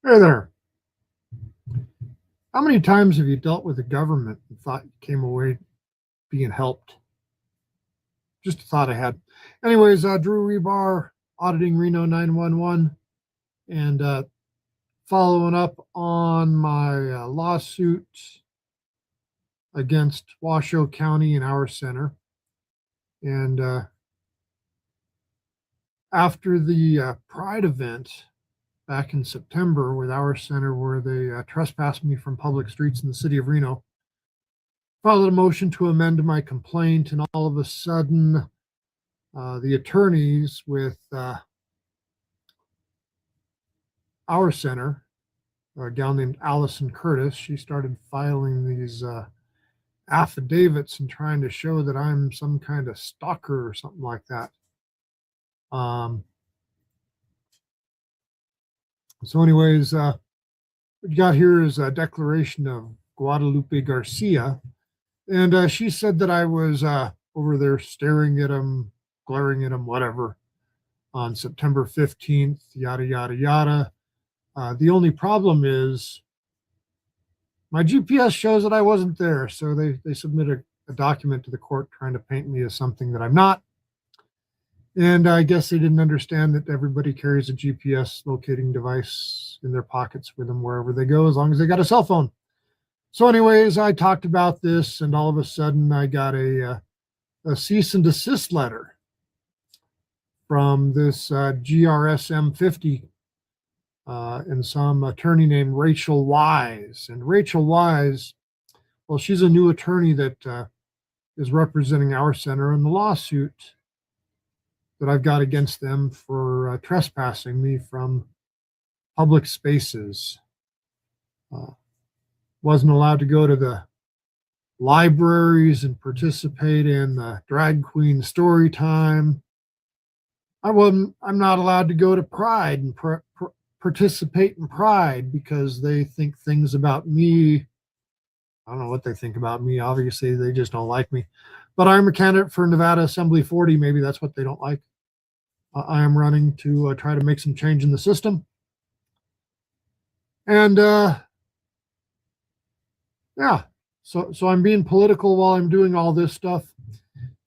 Hey there. How many times have you dealt with the government and thought you came away being helped? Just a thought I had. Anyways, Drew Rebar, auditing Reno 911, and following up on my lawsuit against Washoe County and our center. And after the Pride event back in September with our center, where they trespassed me from public streets in the city of Reno, filed a motion to amend my complaint, and all of a sudden, the attorneys with our center, a gal named Allison Curtis, she started filing these affidavits and trying to show that I'm some kind of stalker or something like that. So, anyways, what you got here is a declaration of Guadalupe Garcia, and she said that I was over there staring at him, glaring at him, whatever, on September 15th, yada, yada, yada. The only problem is my GPS shows that I wasn't there. So they submitted a document to the court trying to paint me as something that I'm not. And I guess they didn't understand that everybody carries a GPS locating device in their pockets with them wherever they go, as long as they got a cell phone. So, anyways, I talked about this, and all of a sudden I got a cease and desist letter from this GRSM 50 and some attorney named Rachel Wise. And Rachel Wise, well, she's a new attorney that is representing our center in the lawsuit that I've got against them for trespassing me from public spaces. Wasn't allowed to go to the libraries and participate in the drag queen story time. I'm not allowed to go to Pride and participate in Pride because they think things about me. I don't know what they think about me. Obviously, they just don't like me. But I'm a candidate for Nevada Assembly 40. Maybe that's what they don't like. I am running to try to make some change in the system. And yeah, so I'm being political while I'm doing all this stuff.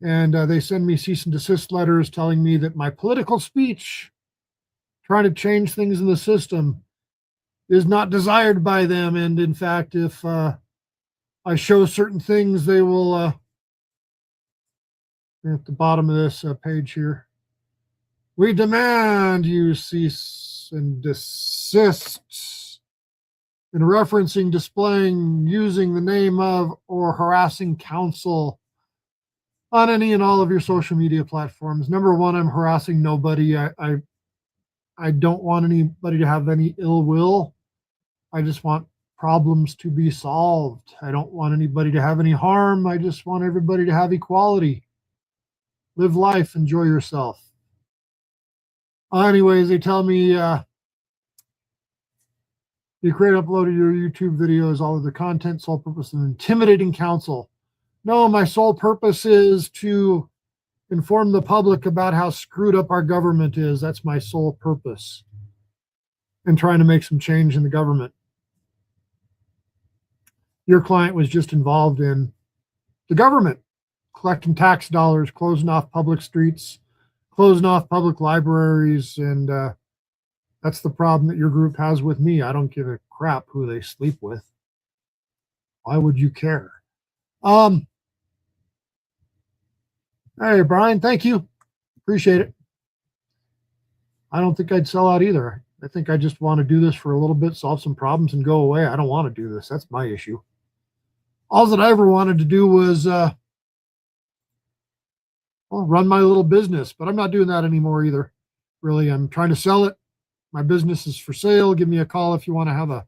And they send me cease and desist letters telling me that my political speech, trying to change things in the system, is not desired by them. And in fact, if I show certain things, they will, at the bottom of this page here, we demand you cease and desist in referencing, displaying, using the name of, or harassing counsel on any and all of your social media platforms. Number one, I'm harassing nobody. I don't want anybody to have any ill will. I just want problems to be solved. I don't want anybody to have any harm. I just want everybody to have equality. Live life, enjoy yourself. Anyways, they tell me you create, uploaded your YouTube videos, all of the content, sole purpose of intimidating counsel. No, my sole purpose is to inform the public about how screwed up our government is. That's my sole purpose in trying to make some change in the government. Your client was just involved in the government, collecting tax dollars, closing off public streets, closing off public libraries, and that's the problem that your group has with me. I don't give a crap who they sleep with. Why would you care? Hey, Brian, thank you. Appreciate it. I don't think I'd sell out either. I think I just want to do this for a little bit, solve some problems, and go away. I don't want to do this. That's my issue. All that I ever wanted to do was run my little business, but I'm not doing that anymore either. Really, I'm trying to sell it. My business is for sale. Give me a call if you want to have a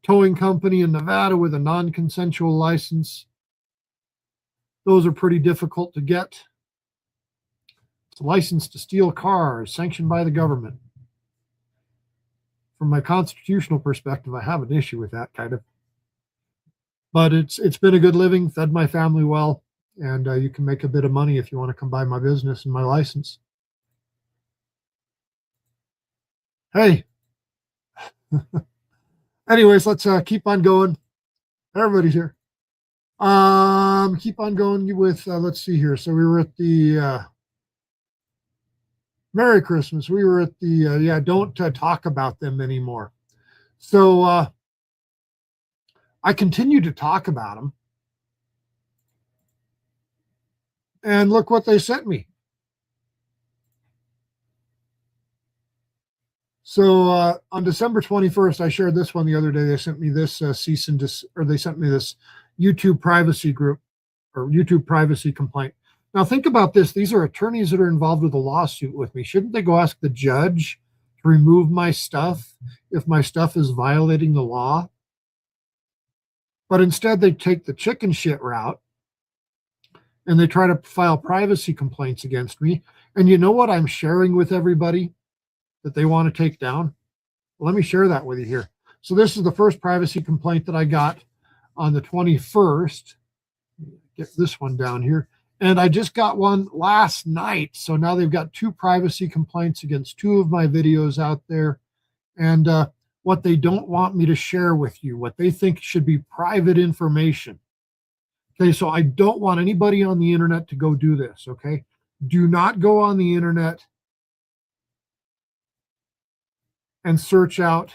towing company in Nevada with a non-consensual license. Those are pretty difficult to get. It's a license to steal cars, sanctioned by the government. From my constitutional perspective, I have an issue with that kind of. But it's been a good living, fed my family well, and you can make a bit of money if you want to come buy my business and my license. Hey, Anyways, let's keep on going. Everybody's here. Keep on going with, let's see here. So we were at the Merry Christmas. We were at the, yeah, don't talk about them anymore. So I continue to talk about them. And look what they sent me. So on December 21st, I shared this one the other day. They sent me this cease and or they sent me this YouTube privacy group or YouTube privacy complaint. Now think about this. These are attorneys that are involved with a lawsuit with me. Shouldn't they go ask the judge to remove my stuff if my stuff is violating the law? But instead they take the chicken shit route and they try to file privacy complaints against me. And you know what I'm sharing with everybody that they want to take down? Well, let me share that with you here. So this is the first privacy complaint that I got on the 21st. Get this one down here. And I just got one last night. So now they've got two privacy complaints against two of my videos out there. And what they don't want me to share with you, what they think should be private information. Okay, so I don't want anybody on the internet to go do this, okay? Do not go on the internet and search out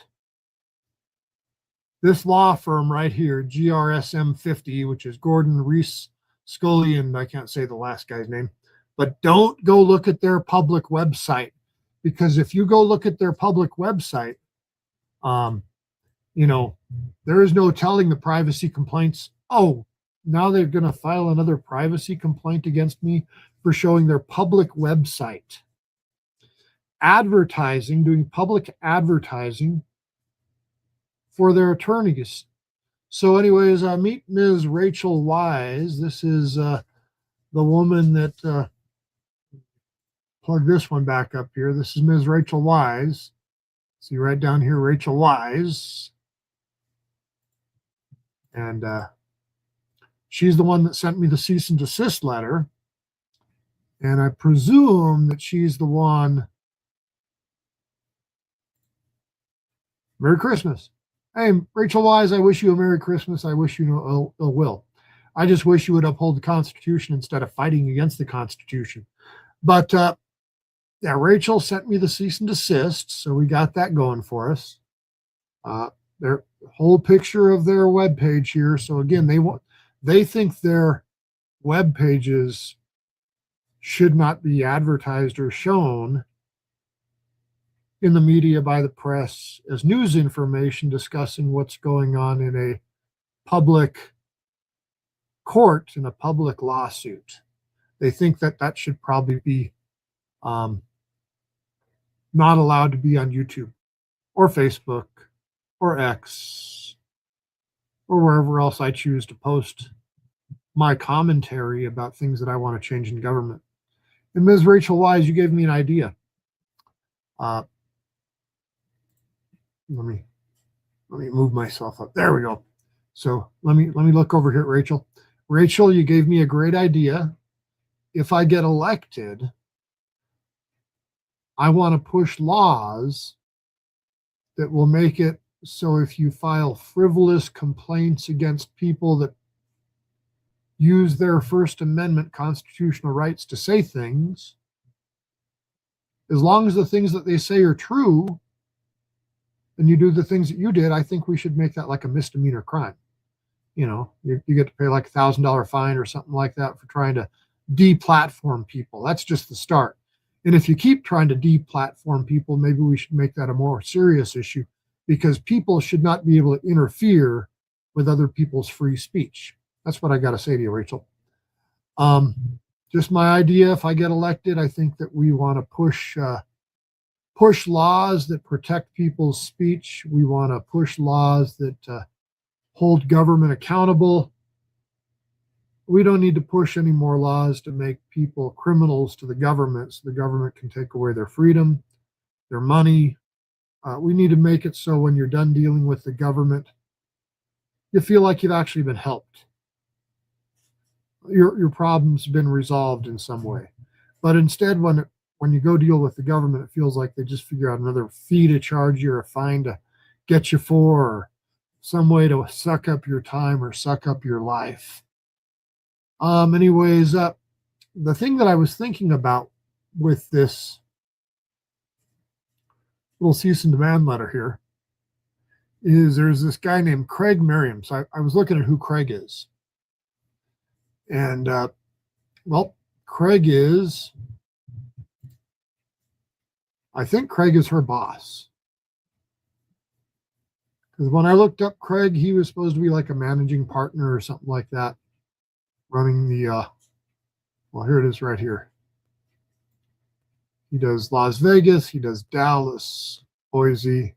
this law firm right here, GRSM 50, which is Gordon Rees Scully, and I can't say the last guy's name, but don't go look at their public website, because if you go look at their public website, you know, there is no telling the privacy complaints. Oh, now they're going to file another privacy complaint against me for showing their public website. Advertising, doing public advertising for their attorneys. So anyways, meet Ms. Rachel Wise. This is the woman that, plug this one back up here. This is Ms. Rachel Wise. See right down here, Rachel Wise. And she's the one that sent me the cease and desist letter. And I presume that she's the one. Merry Christmas. Hey, Rachel Wise, I wish you a Merry Christmas. I wish you no ill will. I just wish you would uphold the Constitution instead of fighting against the Constitution. But yeah, Rachel sent me the cease and desist, so we got that going for us. Their whole picture of their web page here. So again, they think their web pages should not be advertised or shown in the media by the press as news information discussing what's going on in a public court, in a public lawsuit. They think that that should probably be not allowed to be on YouTube or Facebook or X or wherever else I choose to post my commentary about things that I want to change in government. And Ms. Rachel Wise, you gave me an idea. Let me move myself up. There we go. So let me look over here at Rachel. Rachel, you gave me a great idea. If I get elected, I want to push laws that will make it so if you file frivolous complaints against people that use their First Amendment constitutional rights to say things, as long as the things that they say are true, and you do the things that you did, I think we should make that like a misdemeanor crime. You know, you get to pay like $1,000 fine or something like that for trying to deplatform people. That's just the start. And if you keep trying to deplatform people, maybe we should make that a more serious issue, because people should not be able to interfere with other people's free speech. That's what I got to say to you, Rachel. Just my idea. If I get elected, I think that we want to push laws that protect people's speech. We want to push laws that hold government accountable. We don't need to push any more laws to make people criminals to the government so the government can take away their freedom, their money. We need to make it so when you're done dealing with the government, you feel like you've actually been helped. Your problem's been resolved in some way. But instead, when you go deal with the government, it feels like they just figure out another fee to charge you or a fine to get you for, or some way to suck up your time or suck up your life. Anyways, the thing that I was thinking about with this little cease and demand letter here is there's this guy named Craig Merriam. So I was looking at who Craig is. And, well, I think Craig is her boss. Because when I looked up Craig, he was supposed to be like a managing partner or something like that, running the, well, here it is right here. He does Las Vegas, he does Dallas, Boise.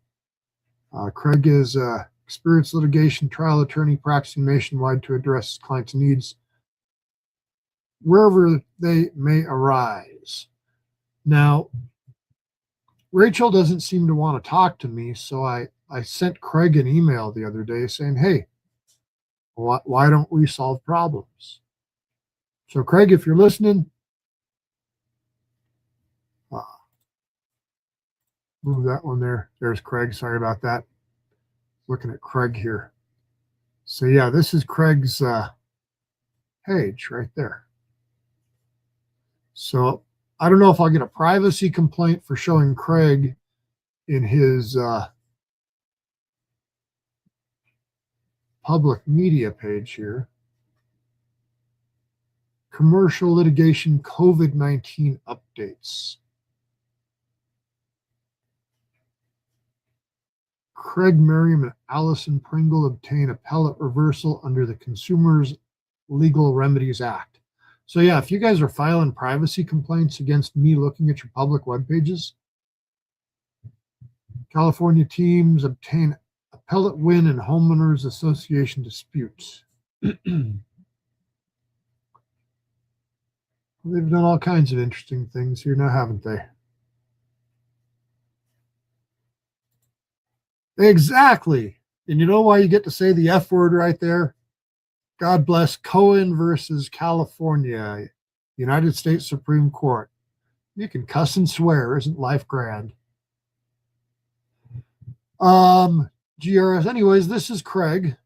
Craig is a experienced litigation trial attorney practicing nationwide to address clients' needs wherever they may arise. Now, Rachel doesn't seem to want to talk to me, so I sent Craig an email the other day saying, hey, why don't we solve problems? So, Craig, if you're listening, move that one there. There's Craig. Sorry about that. Looking at Craig here. So, yeah, this is Craig's page right there. So, I don't know if I'll get a privacy complaint for showing Craig in his public media page here. Commercial litigation COVID-19 updates. Craig Merriam and Allison Pringle obtain appellate reversal under the Consumers Legal Remedies Act. So yeah, if you guys are filing privacy complaints against me looking at your public web pages, California teams obtain appellate win in homeowners association disputes. They've done all kinds of interesting things here now, haven't they? Exactly. And you know why you get to say the F word right there? God bless Cohen versus California, United States Supreme Court. You can cuss and swear. Isn't life grand? GRS. Anyways, this is Craig.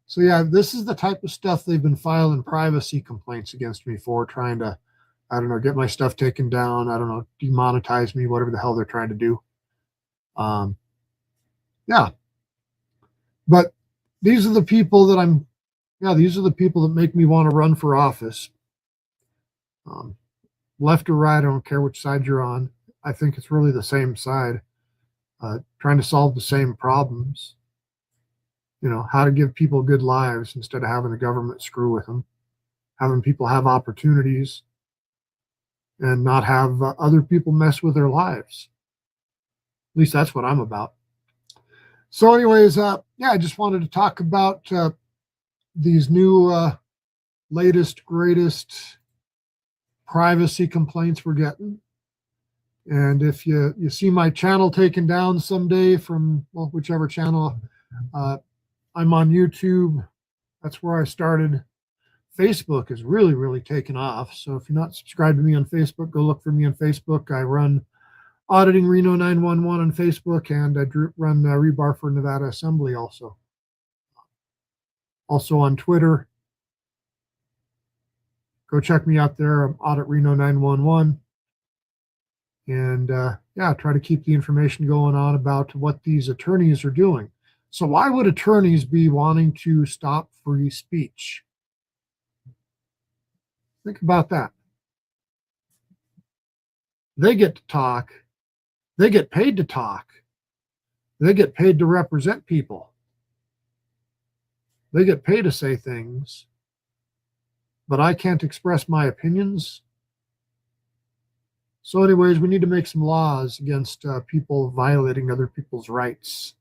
So yeah, this is the type of stuff they've been filing privacy complaints against me for, trying to, I don't know, get my stuff taken down. I don't know, demonetize me, whatever the hell they're trying to do. Yeah. But these are the people that these are the people that make me want to run for office. Left or right, I don't care which side you're on. I think it's really the same side, trying to solve the same problems. You know, how to give people good lives instead of having the government screw with them, having people have opportunities and not have other people mess with their lives. At least that's what I'm about. So anyways, yeah, I just wanted to talk about these new latest, greatest privacy complaints we're getting. And if you see my channel taken down someday from, well, whichever channel, I'm on YouTube. That's where I started. Facebook is really, really taken off. So if you're not subscribed to me on Facebook, go look for me on Facebook. I run Auditing Reno 911 on Facebook, and I run Rebar for Nevada Assembly also. Also on Twitter. Go check me out there. I'm Audit Reno 911. And yeah, try to keep the information going on about what these attorneys are doing. So why would attorneys be wanting to stop free speech? Think about that. They get to talk. They get paid to talk. They get paid to represent people. They get paid to say things. But I can't express my opinions. So anyways, we need to make some laws against people violating other people's rights.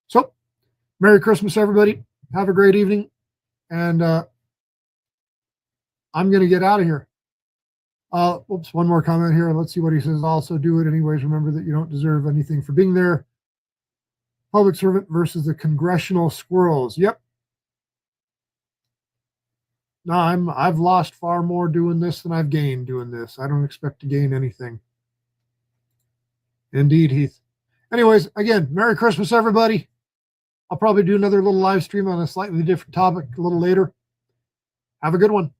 So, Merry Christmas, everybody. Have a great evening. And I'm going to get out of here. Oops, one more comment here. Let's see what he says. Also do it anyways. Remember that you don't deserve anything for being there. Public servant versus the congressional squirrels. Yep. No, I've lost far more doing this than I've gained doing this. I don't expect to gain anything. Indeed, Heath. Anyways, again, Merry Christmas, everybody. I'll probably do another little live stream on a slightly different topic a little later. Have a good one.